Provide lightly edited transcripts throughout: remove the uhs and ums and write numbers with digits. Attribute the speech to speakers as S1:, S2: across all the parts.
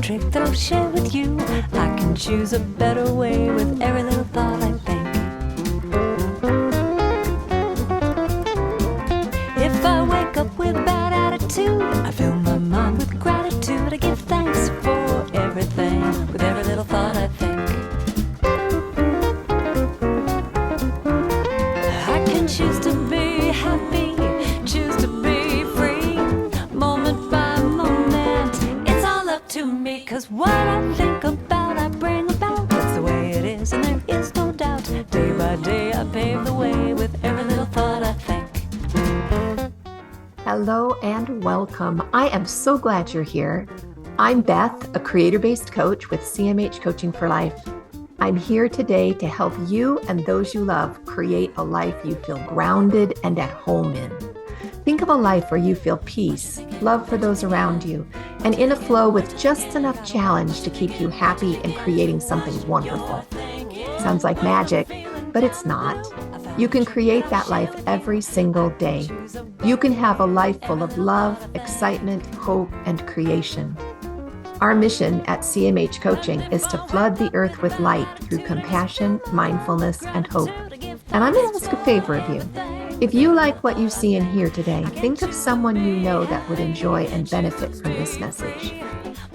S1: trick that I'll share with you. I can choose a better way with every little thought I think. If I wake up with a bad attitude, I fill my mind with gratitude. I give thanks for everything with every little thought I think. I can choose to be happy, choose to be free, moment by moment. It's all up to me, 'cause what I think about, I bring about. That's the way it is, and there is no doubt. Day by day, I pave the way with every little thought I think.
S2: Hello and welcome. I am so glad you're here. I'm Beth, a creator-based coach with CMH Coaching for Life. I'm here today to help you and those you love create a life you feel grounded and at home in. Think of a life where you feel peace, love for those around you, and in a flow with just enough challenge to keep you happy and creating something wonderful. Sounds like magic, but it's not. You can create that life every single day. You can have a life full of love, excitement, hope, and creation. Our mission at CMH Coaching is to flood the earth with light through compassion, mindfulness, and hope. And I'm going to ask a favor of you. If you like what you see and hear today, think of someone you know that would enjoy and benefit from this message.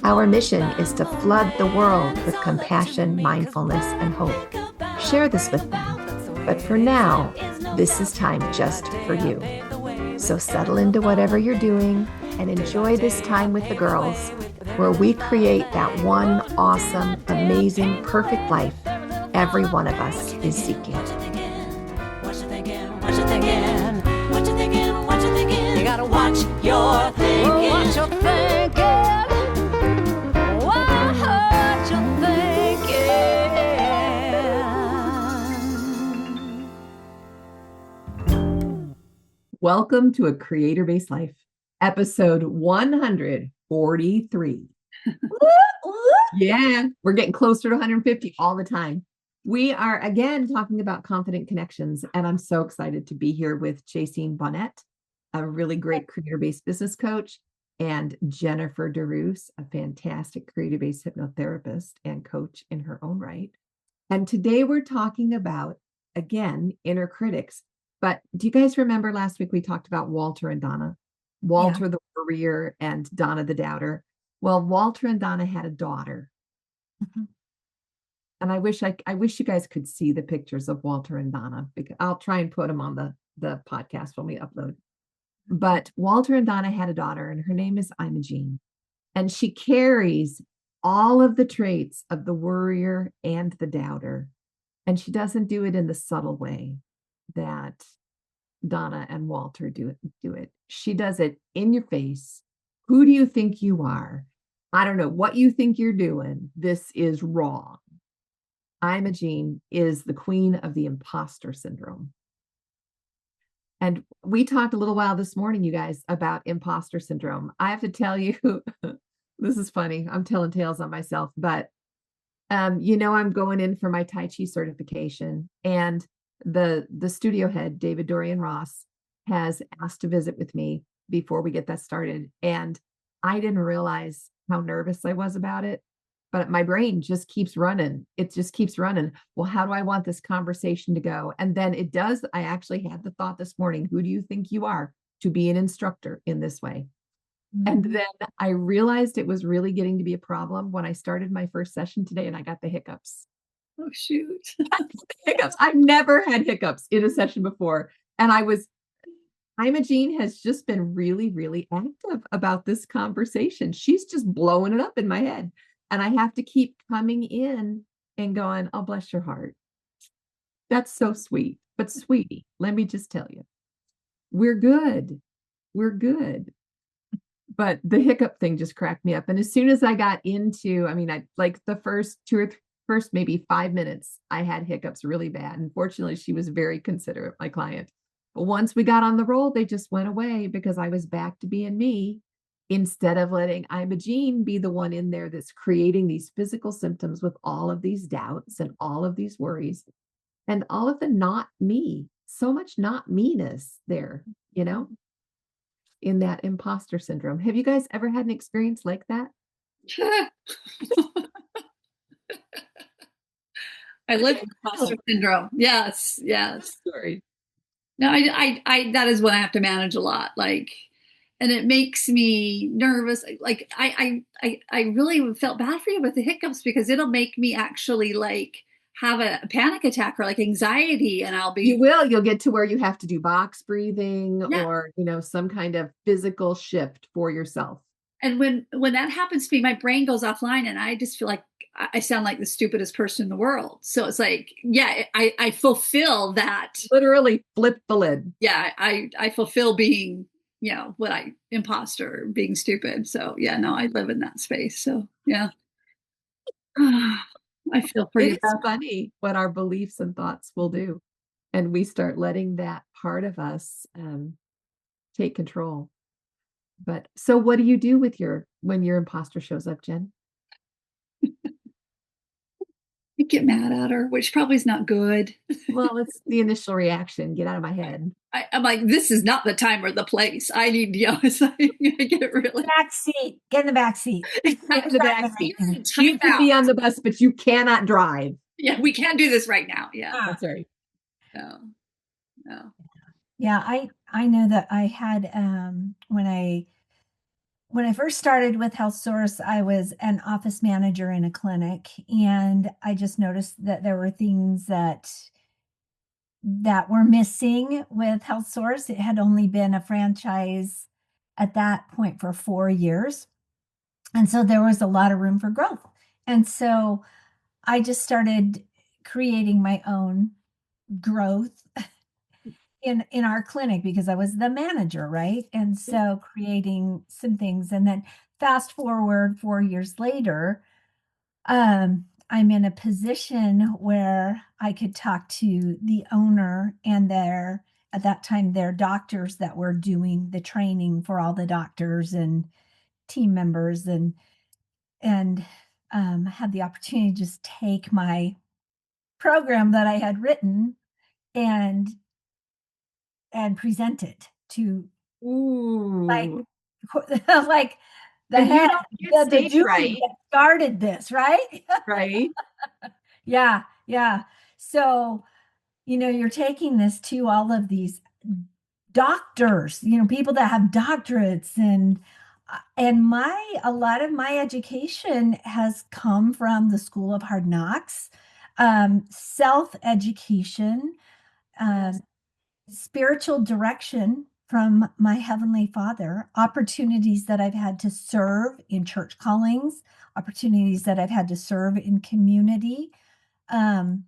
S2: Our mission is to flood the world with compassion, mindfulness, and hope. Share this with them. But for now, this is time just for you. So settle into whatever you're doing and enjoy this time with the girls, where we create that one awesome, amazing, perfect life every one of us is seeking.
S1: What you thinking? What you thinking? What you thinking? What you thinking? You gotta watch your thinking. Watch your thinking. Watch your thinking.
S2: Welcome to A Creator-Based Life, episode 143. Yeah, we're getting closer to 150 all the time. We are again talking about confident connections, and I'm so excited to be here with Jacine Bonnet, a really great creator-based business coach, and Jennifer DeRoos, a fantastic creator-based hypnotherapist and coach in her own right. And today we're talking about, again, inner critics. But do you guys remember last week we talked about Walter and Donna? Walter the warrior and Donna the doubter. Well, Walter and Donna had a daughter. Mm-hmm. And I wish you guys could see the pictures of Walter and Donna, because I'll try and put them on the podcast when we upload. But Walter and Donna had a daughter, and her name is Imogene. And she carries all of the traits of the warrior and the doubter. And she doesn't do it in the subtle way that Donna and Walter do it. She does it in your face. Who do you think you are? I don't know what you think you're doing. This is wrong. Imogene is the queen of the imposter syndrome. And we talked a little while this morning, you guys, about imposter syndrome. I have to tell you, this is funny. I'm telling tales on myself, but I'm going in for my Tai Chi certification, and the studio head, David Dorian Ross, has asked to visit with me before we get that started. And I didn't realize how nervous I was about it, but my brain just keeps running. It just keeps running. Well, how do I want this conversation to go? And then it does. I actually had the thought this morning, who do you think you are to be an instructor in this way? Mm-hmm. And then I realized it was really getting to be a problem when I started my first session today and I got the hiccups.
S3: Oh, shoot.
S2: Hiccups. I've never had hiccups in a session before. And Imogene has just been really, really active about this conversation. She's just blowing it up in my head. And I have to keep coming in and going, oh, bless your heart. That's so sweet. But sweetie, let me just tell you, we're good. We're good. But the hiccup thing just cracked me up. And as soon as I got into, I like the first first maybe 5 minutes, I had hiccups really bad. And fortunately, she was very considerate, my client. But once we got on the roll, they just went away because I was back to being me, instead of letting Imogene be the one in there that's creating these physical symptoms with all of these doubts and all of these worries and all of the not me, so much not me-ness there, in that imposter syndrome. Have you guys ever had an experience like that?
S3: I live with imposter syndrome. Yes, yes.
S2: Story.
S3: No, that is what I have to manage a lot. Like, and it makes me nervous. Like, I really felt bad for you with the hiccups because it'll make me actually like have a panic attack or like anxiety, and I'll
S2: You
S3: be,
S2: will. You'll get to where you have to do box breathing
S3: yeah.
S2: or, some kind of physical shift for yourself.
S3: And when that happens to me, my brain goes offline, and I just feel like I sound like the stupidest person in the world. So it's like, yeah, I fulfill that.
S2: Literally flip the lid.
S3: Yeah, I fulfill being, what I imposter, being stupid. So yeah, no, I live in that space. So yeah. I feel pretty
S2: It is
S3: bad.
S2: funny what our beliefs and thoughts will do. And we start letting that part of us take control. But so what do you do with when your imposter shows up, Jen?
S3: I get mad at her, which probably is not good.
S2: Well, it's the initial reaction. Get out of my head.
S3: I'm like, this is not the time or the place. I need, it's like, I get really
S4: Back seat. Get in the back seat.
S2: Get in the back seat.
S3: Time
S2: You can be
S3: out.
S2: on the bus, but you cannot drive.
S3: Yeah, we can't do this right now. Yeah.
S2: That's right.
S3: No, no.
S4: Yeah, I know that I had when I first started with Health Source, I was an office manager in a clinic, and I just noticed that there were things that were missing with Health Source. It had only been a franchise at that point for 4 years. And so there was a lot of room for growth. And so I just started creating my own growth in our clinic because I was the manager, right? And so creating some things, and then fast forward 4 years later, I'm in a position where I could talk to the owner and at that time, their doctors that were doing the training for all the doctors and team members, and had the opportunity to just take my program that I had written and present it to like
S2: Ooh.
S4: like the
S2: And you
S4: head,
S2: don't get
S4: the
S2: stage
S4: dude
S2: right,
S4: that started this, right?
S2: right?
S4: Yeah, yeah. So, you're taking this to all of these doctors, people that have doctorates, and a lot of my education has come from the School of Hard Knocks, self-education, um, spiritual direction from my Heavenly Father, opportunities that I've had to serve in church callings, opportunities that I've had to serve in community. Um,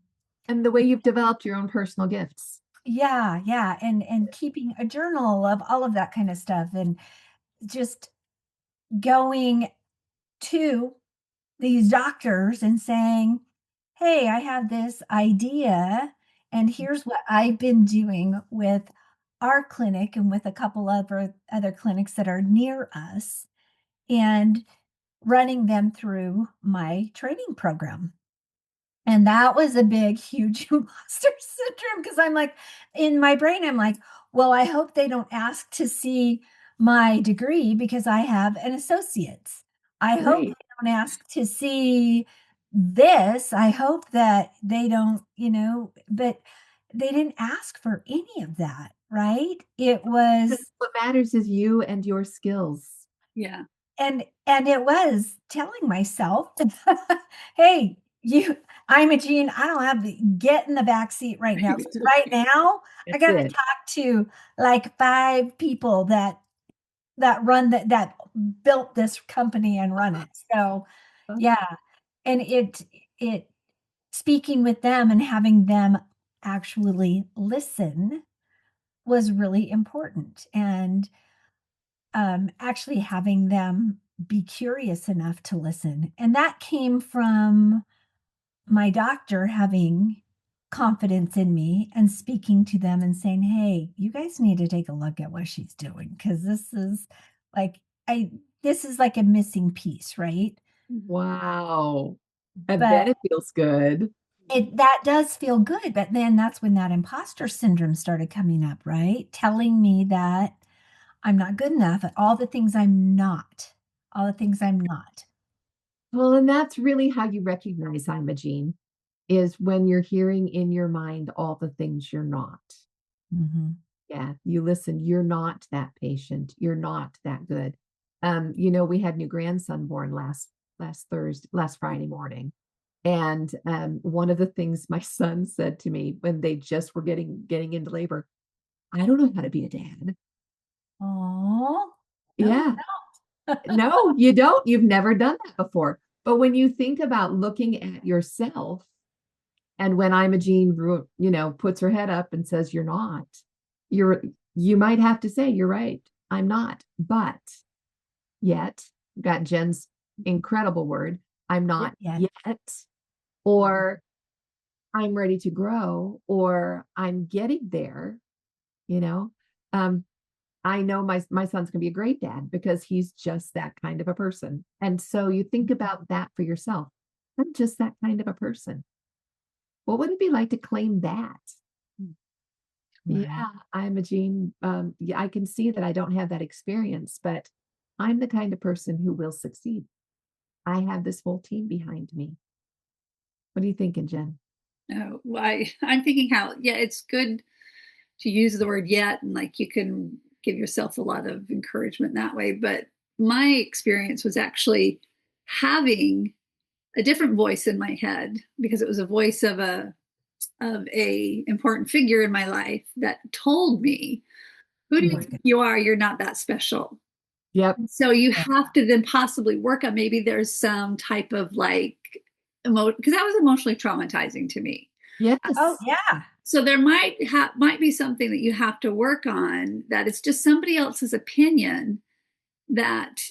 S2: And the way you've developed your own personal gifts.
S4: yeah, yeah, and keeping a journal of all of that kind of stuff, and just going to these doctors and saying, "Hey, I have this idea, and here's what I've been doing with our clinic and with a couple of other clinics that are near us, and running them through my training program." And that was a big, huge imposter syndrome because I'm like, in my brain, I'm like, well, I hope they don't ask to see my degree because I have an associate's. I hope
S2: Right.
S4: they don't ask to see this. I hope that they don't, but they didn't ask for any of that, right? It
S2: Because
S4: was,
S2: what matters is you and your skills.
S3: Yeah.
S4: and it was telling myself, "Hey, Imogene, I don't have to get in the back seat right now. 'Cause right now, I
S2: That's
S4: gotta
S2: it.
S4: talk to like 5 people that run that built this company and run it." So, yeah, and it speaking with them and having them actually listen was really important, and actually having them be curious enough to listen. And that came from my doctor having confidence in me and speaking to them and saying, "Hey, you guys need to take a look at what she's doing because like, this is like a missing piece, right?"
S2: Wow. And
S4: But
S2: then it feels good.
S4: that does feel good. But then that's when that imposter syndrome started coming up, right? Telling me that I'm not good enough at all the things I'm not, all the things I'm not.
S2: Well, and that's really how you recognize Imogene, is when you're hearing in your mind all the things you're not.
S4: Mm-hmm.
S2: Yeah, you listen, you're not that patient, you're not that good. We had new grandson born last Friday morning. And one of the things my son said to me when they just were getting into labor, I don't know how to be a dad.
S4: Oh,
S2: Yeah. No, you don't. You've never done that before. But when you think about looking at yourself, and when Imogene, puts her head up and says, you're not, you're, you might have to say, you're right, I'm not. But yet, got Jen's incredible word, I'm not
S4: Yet.
S2: yet, or I'm ready to grow, or I'm getting there, you know. I know my son's gonna be a great dad because he's just that kind of a person. And so you think about that for yourself. I'm just that kind of a person. What would it be like to claim that?
S4: Right.
S2: Yeah, I'm a Gene. Yeah, I can see that I don't have that experience, but I'm the kind of person who will succeed. I have this whole team behind me. What are you thinking, Jen?
S3: No, I'm thinking how, yeah, it's good to use the word yet, and like you can give yourself a lot of encouragement that way. But my experience was actually having a different voice in my head, because it was a voice of a important figure in my life that told me, who do you
S4: That's
S3: think
S4: good.
S3: you are? You're not that special.
S2: Yep.
S3: So you
S4: Yeah.
S3: have to then possibly work on, maybe there's some type of like because that was emotionally traumatizing to me.
S2: Yes.
S4: Oh, yeah.
S3: So there might be something that you have to work on, that it's just somebody else's opinion, that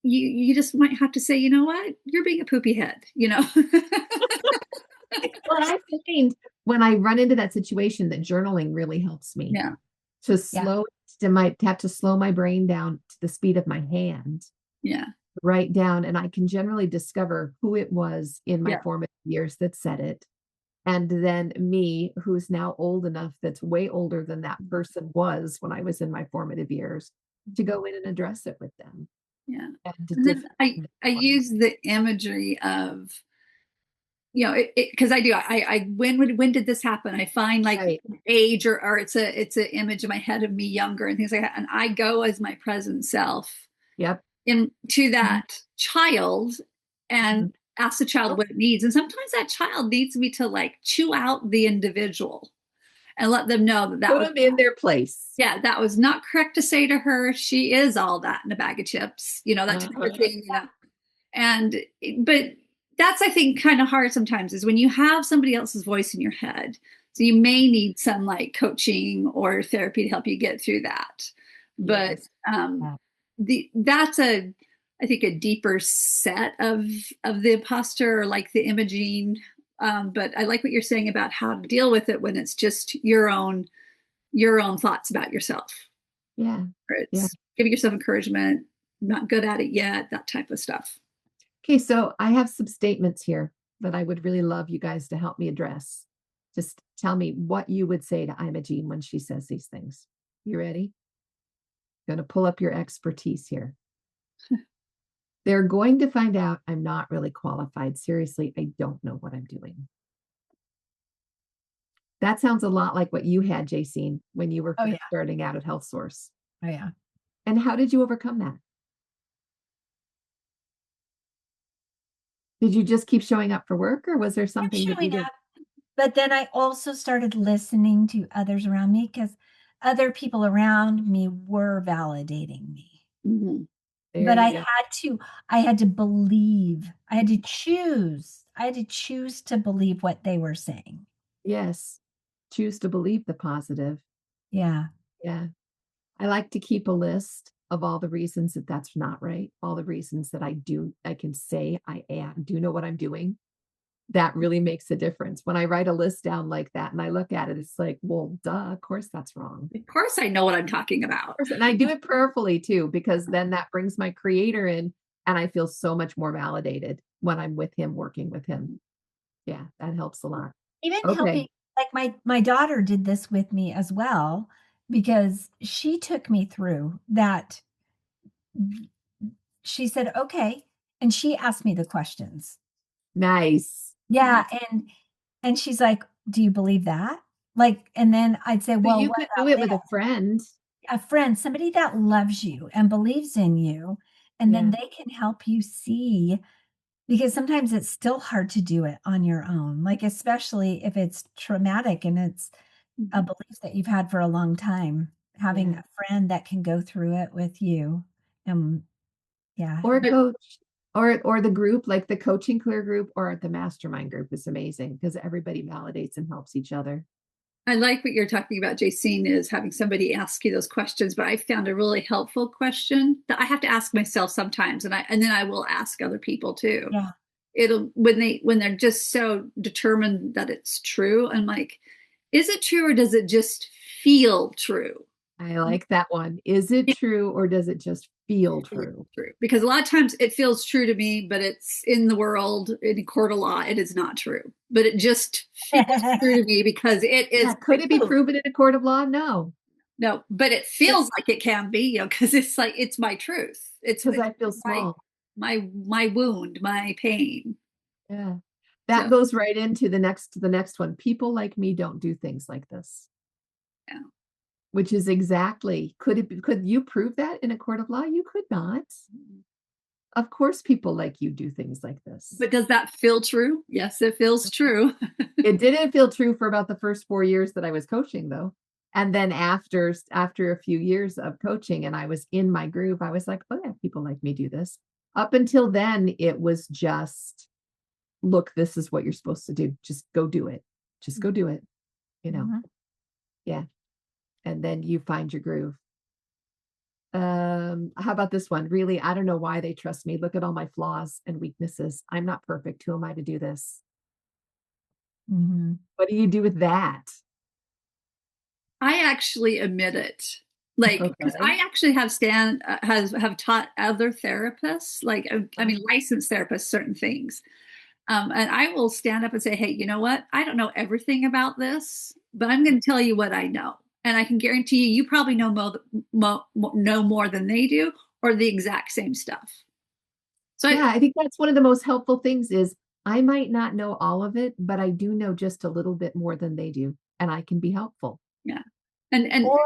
S3: you just might have to say, you know what, you're being a poopy head, you know.
S2: Well, I find when I run into that situation that journaling really helps me
S3: Yeah,
S2: to
S4: Yeah.
S2: slow to my have to slow my brain down to the speed of my hand,
S3: yeah,
S2: write down, and I can generally discover who it was in my
S3: yeah.
S2: formative years that said it. And then me, who's now old enough, that's way older than that person was when I was in my formative years, to go in and address it with them.
S3: Yeah.
S2: And to
S3: And then
S2: different
S3: I use the imagery of, you know, because I do, when did this happen? I find like
S2: right.
S3: age, or it's an image in my head of me younger and things like that. And I go as my present self
S2: Yep.
S3: into that child and
S2: Mhm.
S3: ask the child what it needs. And sometimes that child needs me to like chew out the individual and let them know that
S2: Put
S3: was,
S2: them in their place.
S3: yeah, that was not correct to say to her. She is all that in a bag of chips, you know, that type of thing, you know. And but that's, I think, kind of hard sometimes, is when you have somebody else's voice in your head. So you may need some like coaching or therapy to help you get through that. But
S2: Yes.
S3: that's I think a deeper set of the imposter, or like the Imogene. But I like what you're saying about how to deal with it when it's just your own thoughts about yourself,
S2: Yeah.
S3: or
S2: Yeah.
S3: it's giving yourself encouragement, not good at it yet, that type of stuff.
S2: Okay, so I have some statements here that I would really love you guys to help me address. Just tell me what you would say to Imogene when she says these things. You ready? Going to pull up your expertise here. They're going to find out I'm not really qualified. Seriously, I don't know what I'm doing. That sounds a lot like what you had, Jacine, when you were
S4: Oh, yeah.
S2: starting out at Health Source.
S4: Oh, yeah.
S2: And how did you overcome that? Did you just keep showing up for work, or was there
S4: Kept
S2: something that you
S4: showing
S2: did?
S4: up. But then I also started listening to others around me, because other people around me were validating me.
S3: Mhm.
S2: There
S4: But
S2: you
S4: I
S2: go.
S4: had to believe. I had to choose. I had to choose to believe what they were saying.
S2: Yes. Choose to believe the positive.
S4: Yeah.
S2: Yeah. I like to keep a list of all the reasons that that's not right, all the reasons that I can say do know what I'm doing. That really makes a difference. When I write a list down like that and I look at it, it's like, well, duh, of course that's wrong.
S3: Of course, I know what I'm talking about.
S2: And I do it prayerfully too, because then that brings my creator in and I feel so much more validated when I'm with him, working with him. Yeah, that helps a lot.
S4: Even
S2: Okay.
S4: helping, like my daughter did this with me as well, because she took me through that. She said, okay. and she asked me the questions.
S2: Nice.
S4: Yeah. And she's like, do you believe that? Like, and then I'd say,
S2: But
S4: well,
S2: you
S4: what
S2: could do
S4: about
S2: it with a
S4: this?
S2: friend.
S4: A friend, somebody that loves you and believes in you, and then
S2: Yeah.
S4: they can help you see, because sometimes it's still hard to do it on your own, like, especially if it's traumatic and it's a belief that you've had for a long time, having
S2: Yeah.
S4: a friend that can go through it with you. Yeah.
S2: Or a coach, or the group, like the coaching clear group or the mastermind group is amazing because everybody validates and helps each other.
S3: I like what you're talking about, Jacine, is having somebody ask you those questions. But I found a really helpful question that I have to ask myself sometimes, and then I will ask other people too.
S4: Yeah.
S3: It'll when they're just so determined that it's true. I'm like, is it true or does it just feel true?
S2: I like that one. Is it true or does it just feel true?
S3: True, because a lot of times it feels true to me, but it's in the world, in a court of law, it is not true. But it just feels true to me because it is.
S2: Yeah, could it be proven in a court of law? No.
S3: No, but it feels like it can be, because it's like it's my truth. It's
S2: Because I feel small.
S3: My wound, my pain.
S2: Yeah. That
S3: So,
S2: goes right into the next one. People like me don't do things like this.
S3: yeah.
S2: Which is exactly, could you prove that in a court of law? You could not. Of course, people like you do things like this.
S3: But does that feel true? Yes, it feels true.
S2: It didn't feel true for about the first 4 years that I was coaching, though. And then after a few years of coaching and I was in my groove, I was like, oh yeah, people like me do this. Up until then, it was just, look, this is what you're supposed to do. Just go do it. Just go do it.
S4: Mhm.
S2: Yeah. And then you find your groove. How about this one? Really, I don't know why they trust me. Look at all my flaws and weaknesses. I'm not perfect. Who am I to do this?
S4: Mhm.
S2: What do you do with that?
S3: I actually admit it. Like, because
S2: Okay.
S3: I actually have taught other therapists, like I mean licensed therapists, certain things. And I will stand up and say, hey, you know what? I don't know everything about this, but I'm going to tell you what I know. And I can guarantee you probably know know more than they do, or the exact same stuff. So
S2: Yeah, I think that's one of the most helpful things is I might not know all of it, but I do know just a little bit more than they do, and I can be helpful.
S3: yeah. And
S4: Or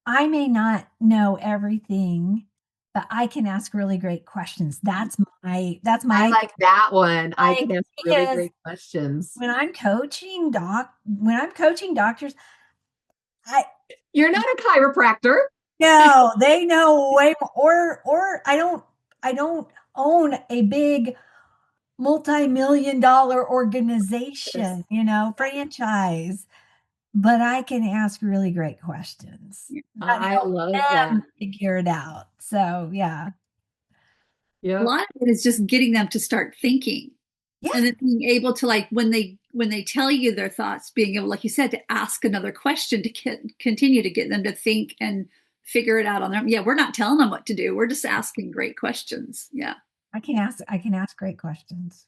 S4: I may not know everything, but I can ask really great questions. That's
S2: I
S4: my
S2: like that one. I
S4: like,
S2: can ask really
S4: because
S2: great questions.
S4: when I'm coaching doctors, I
S2: You're not a chiropractor.
S4: no, they know way more, or I don't own a big multi-million dollar organization, franchise, but I can ask really great questions that
S2: I
S4: help
S2: love that.
S4: them figure it out. So, yeah.
S3: a
S2: Yep.
S3: lot of it is just getting them to start thinking,
S4: Yeah.
S3: and then being able to, like, when they tell you their thoughts, being able, like you said, to ask another question to continue to get them to think and figure it out on their own. Yeah, we're not telling them what to do, we're just asking great questions. Yeah.
S4: I can ask great questions.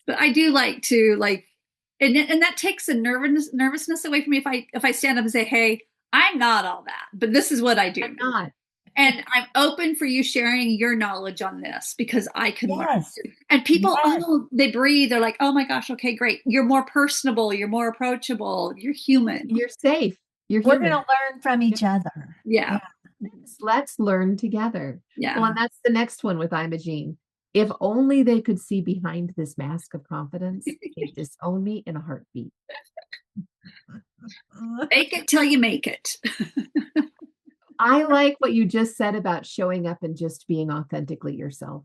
S3: But I do like to, like, and that takes the nervousness away from me if I stand up and say, hey, I'm not all that, but this is what I do.
S2: I'm not.
S3: And I'm open for you sharing your knowledge on this because I can learn.
S4: Yes.
S3: And people,
S4: Yes.
S3: they breathe. They're like, oh my gosh, okay, great. You're more personable. You're more approachable. You're human.
S2: You're safe. You're
S4: We're
S2: human.
S4: going to learn from each other.
S3: Yeah.
S2: Let's learn together.
S3: Yeah.
S2: Well, and that's the next one with Imogene. If only they could see behind this mask of confidence, they'd disown me in a heartbeat.
S3: Make it till you make it.
S2: I like what you just said about showing up and just being authentically yourself.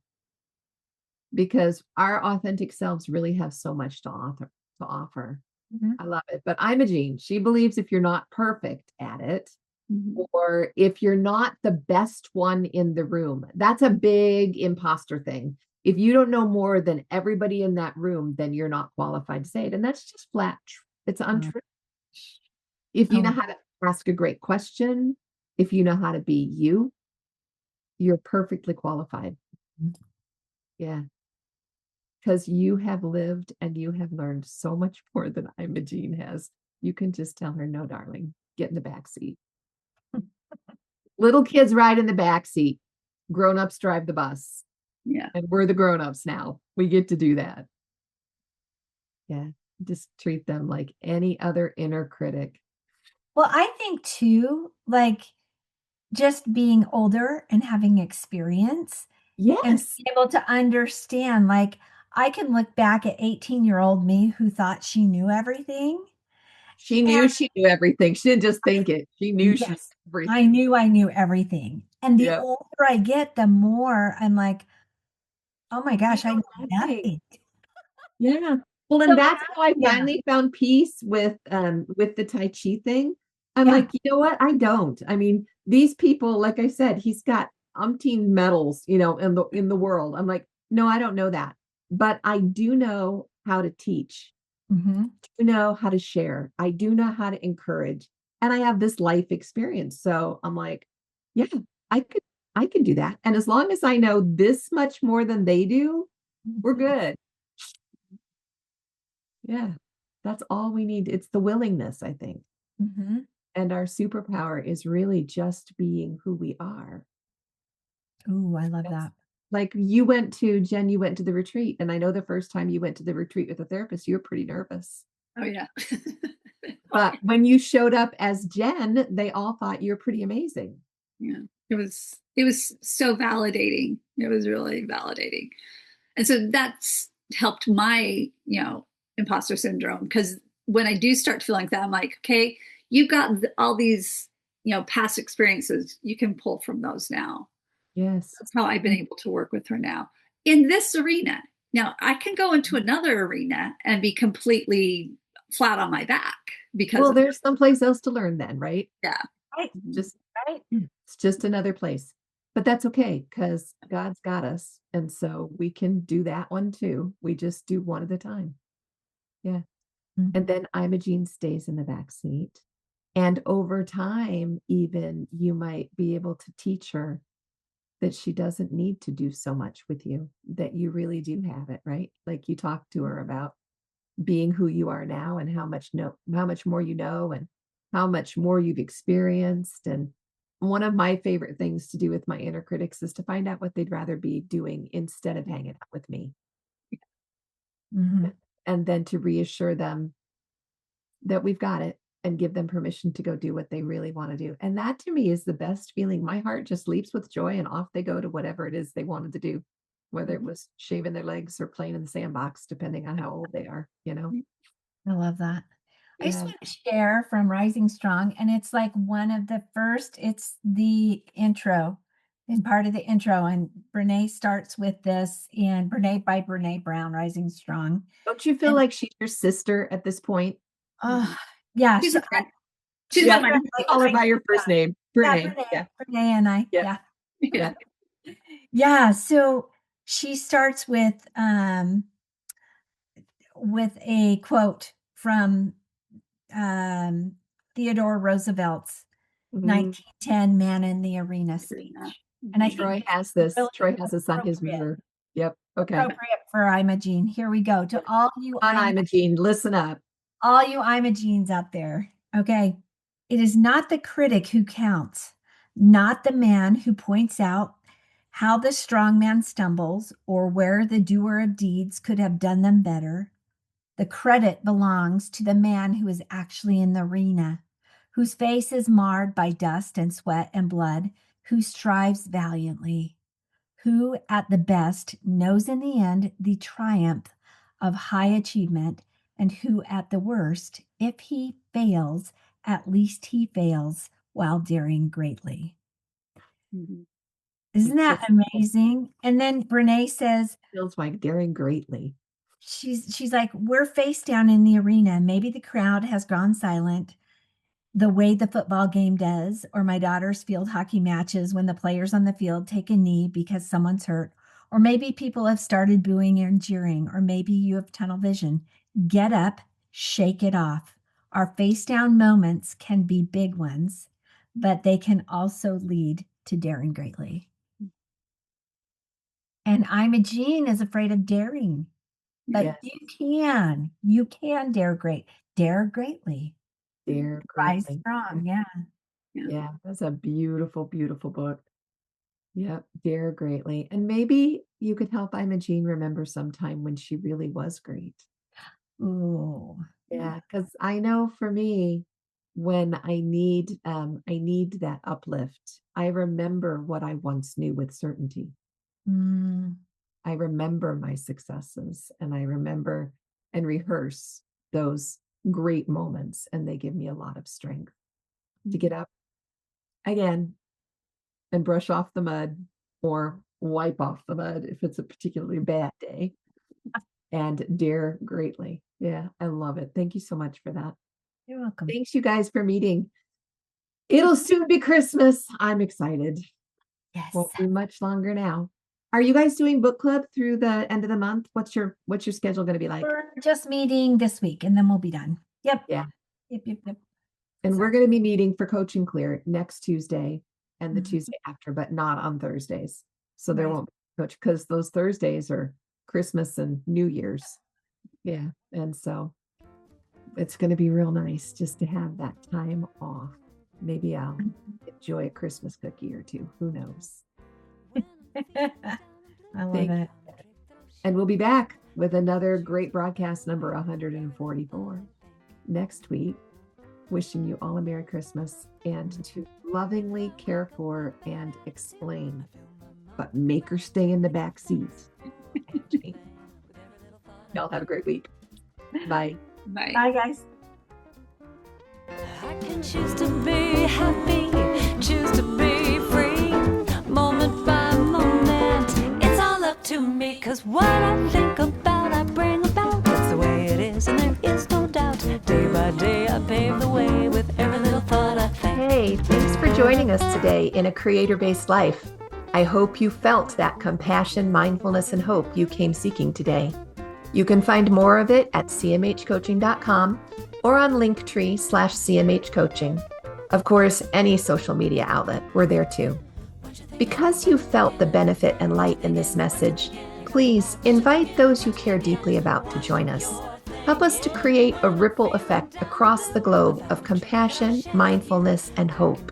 S2: Because our authentic selves really have so much to offer.
S4: Mhm.
S2: I love it. But Imogene, she believes if you're not perfect at it,
S3: Mhm.
S2: or if you're not the best one in the room, that's a big imposter thing. If you don't know more than everybody in that room, then you're not qualified to say it. And that's just flat. It's untrue. If you know how to ask a great question, if you know how to be you, you're perfectly qualified. Yeah. Because you have lived and you have learned so much more than Imogene has. You can just tell her, no, darling, get in the back seat. Little kids ride in the back seat. Grown-ups drive the bus.
S3: Yeah.
S2: And we're the grown-ups now. We get to do that. Yeah. Just treat them like any other inner critic.
S4: Well, I think too, like just being older and having experience and
S2: Yes.
S4: being able to understand, like I can look back at 18-year-old me who thought she knew everything.
S2: She knew she knew everything. She didn't just think it. She knew she knew
S4: Yes, I
S2: everything.
S4: knew I knew everything. And the
S2: Yep.
S4: older I get, the more I'm like, oh my
S2: You
S4: gosh, I know
S2: don't like it.
S4: nothing.
S2: Yeah. Well,
S4: So
S2: and that's how I
S4: yeah,
S2: finally found peace with the Tai Chi thing. I'm
S4: yeah.
S2: like, you know what? I don't. I mean, these people, like I said, he's got umpteen medals, in the world. I'm like, no, I don't know that. But I do know how to teach.
S4: Mhm.
S2: Do know how to share. I do know how to encourage. And I have this life experience. So I'm like, yeah, I could I can do that. And as long as I know this much more than they do, we're good. Yeah. That's all we need. It's the willingness, I think.
S4: Mhm.
S2: And our superpower is really just being who we are.
S4: Ooh, I love
S2: That's
S4: that.
S2: like Jen, you went to the retreat. And I know the first time you went to the retreat with a therapist, you were pretty nervous.
S3: Oh yeah.
S2: But when you showed up as Jen, they all thought you're pretty amazing.
S3: Yeah. It was so validating. It was really validating. And so that's helped my, imposter syndrome. Because when I do start to feel like that, I'm like, okay, you've got all these, past experiences. You can pull from those now.
S2: Yes.
S3: That's how I've been able to work with her now in this arena. Now I can go into another arena and be completely flat on my back because
S2: Well,
S3: of,
S2: there's someplace else to learn then, right?
S3: yeah.
S4: Right,
S2: Just
S4: right.
S2: it's just another place. But that's okay because God's got us. And so we can do that one too. We just do one at a time. Yeah.
S4: Mhm.
S2: And then Imogene stays in the back seat. And over time, even you might be able to teach her that she doesn't need to do so much with you, that you really do have it, right? Like you talk to her about being who you are now and how much more you know and how much more you've experienced. And one of my favorite things to do with my inner critics is to find out what they'd rather be doing instead of hanging out with me.
S4: Mhm.
S2: And then to reassure them that we've got it and give them permission to go do what they really want to do. And that to me is the best feeling. My heart just leaps with joy and off they go to whatever it is they wanted to do, whether it was shaving their legs or playing in the sandbox, depending on how old they are.
S4: I love that. I just
S2: Yeah.
S4: want to share from Rising Strong, and it's like one of the first, it's the intro and part of the intro. And Brene starts with this, and Brene by Brene Brown, Rising Strong.
S2: Don't you feel
S4: And
S2: like she's your sister at this point?
S4: oh, yeah,
S3: She's
S4: so
S3: a friend. She's
S2: Yeah,
S3: one of my
S2: I call her by your
S4: yeah,
S2: first name,
S4: yeah,
S2: Brene. Yeah,
S4: Brene and I,
S2: yeah,
S4: yeah.
S2: yeah.
S4: Yeah, so she starts with a quote from um, Theodore Roosevelt's
S2: Mhm.
S4: 1910 Man in the Arena
S3: Yeah.
S4: speech. And I think
S2: Troy
S4: it's
S2: has this.
S4: really
S2: Troy has this on his
S4: appropriate,
S2: mirror. Yep. Okay.
S4: appropriate for Imogene. Here we go. To
S2: On Imogene, listen up.
S4: all you Imogenes out there. Okay. It is not the critic who counts, not the man who points out how the strong man stumbles or where the doer of deeds could have done them better. The credit belongs to the man who is actually in the arena, whose face is marred by dust and sweat and blood, who strives valiantly, who at the best knows in the end the triumph of high achievement, and who at the worst, if he fails, at least he fails while daring greatly.
S2: Mhm.
S4: Isn't
S2: It's
S4: that
S2: just
S4: amazing? And then Brene says,
S2: feels like daring greatly.
S4: she's like, we're face down in the arena. Maybe the crowd has gone silent the way the football game does, or my daughter's field hockey matches when the players on the field take a knee because someone's hurt, or maybe people have started booing and jeering, or maybe you have tunnel vision. Get up, shake it off. Our face down moments can be big ones, but they can also lead to daring greatly. And Imogene is afraid of daring, but
S2: Yes,
S4: you can dare greatly,
S2: dare
S4: rise
S2: greatly.
S4: strong. Yeah.
S3: Yeah.
S2: Yeah, that's a beautiful, beautiful book. Yep, dear greatly. And maybe you could help Imogene remember sometime when she really was great.
S4: Ooh.
S2: Yeah, because I know for me, when I need that uplift, I remember what I once knew with certainty.
S4: Mm.
S2: I remember my successes and I remember and rehearse those great moments, and they give me a lot of strength to get up again and brush off the mud or wipe off the mud if it's a particularly bad day and dare greatly. Yeah, I love it. Thank you so much for that.
S4: You're welcome.
S2: Thanks, you guys, for meeting. It'll soon be Christmas. I'm excited.
S4: Yes.
S2: Won't be much longer now. Are you guys doing book club through the end of the month? What's your schedule going to be like?
S4: We're just meeting this week and then we'll be done. Yep.
S2: Yeah.
S4: Yep.
S2: And
S4: So-
S2: we're going to be meeting for Coach and Clear next Tuesday and the
S4: Mhm.
S2: Tuesday after, but not on Thursdays. So there
S4: Right.
S2: won't be coach because those Thursdays are Christmas and New Year's. Yeah. And so it's going to be real nice just to have that time off. Maybe I'll enjoy a Christmas cookie or two. Who knows?
S4: I love
S2: Thank
S4: it.
S2: And we'll be back with another great broadcast, number 144, next week. Wishing you all a Merry Christmas and to lovingly care for and explain, but make her stay in the back seat. Y'all have a great week. Bye.
S3: Bye.
S4: Bye, guys.
S1: I can choose to be happy, choose to be free, moment by moment. It's all up to me, 'cause what I think about, I bring about. That's the way it is, and there is no doubt. Day by day, I pave the way with every little thought I think.
S2: Hey, thanks for joining us today in A Creator-Based Life. I hope you felt that compassion, mindfulness, and hope you came seeking today. You can find more of it at cmhcoaching.com or on Linktree/CMHcoaching. Of course, any social media outlet, we're there too. Because you felt the benefit and light in this message, please invite those you care deeply about to join us. Help us to create a ripple effect across the globe of compassion, mindfulness, and hope.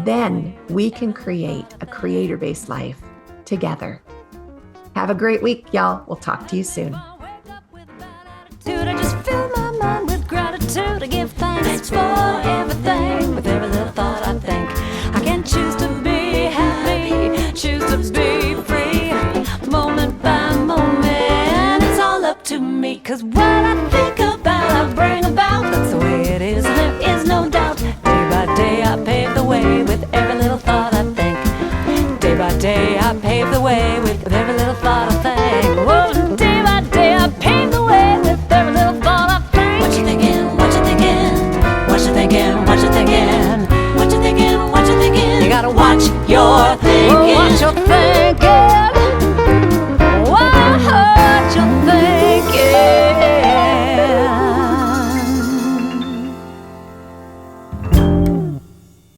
S2: Then we can create a creator-based life together. Have a great week, y'all. We'll talk to you soon.
S1: I just fill my mind with gratitude. I give thanks for everything, with every little thought I think. I can choose to be happy, choose to be free, moment by moment. It's all up to me, 'cause what I think about, I bring about. That's the way it is, and there is no doubt. Day by day, I pave the way with every little thought I think. Day by day, I pave the way with every little thought I think. Whoa, day by day, I pave the way with every little thought I think. What you thinking? What you thinking? What you thinking? What you thinking? What you thinking? What you thinking? You gotta watch your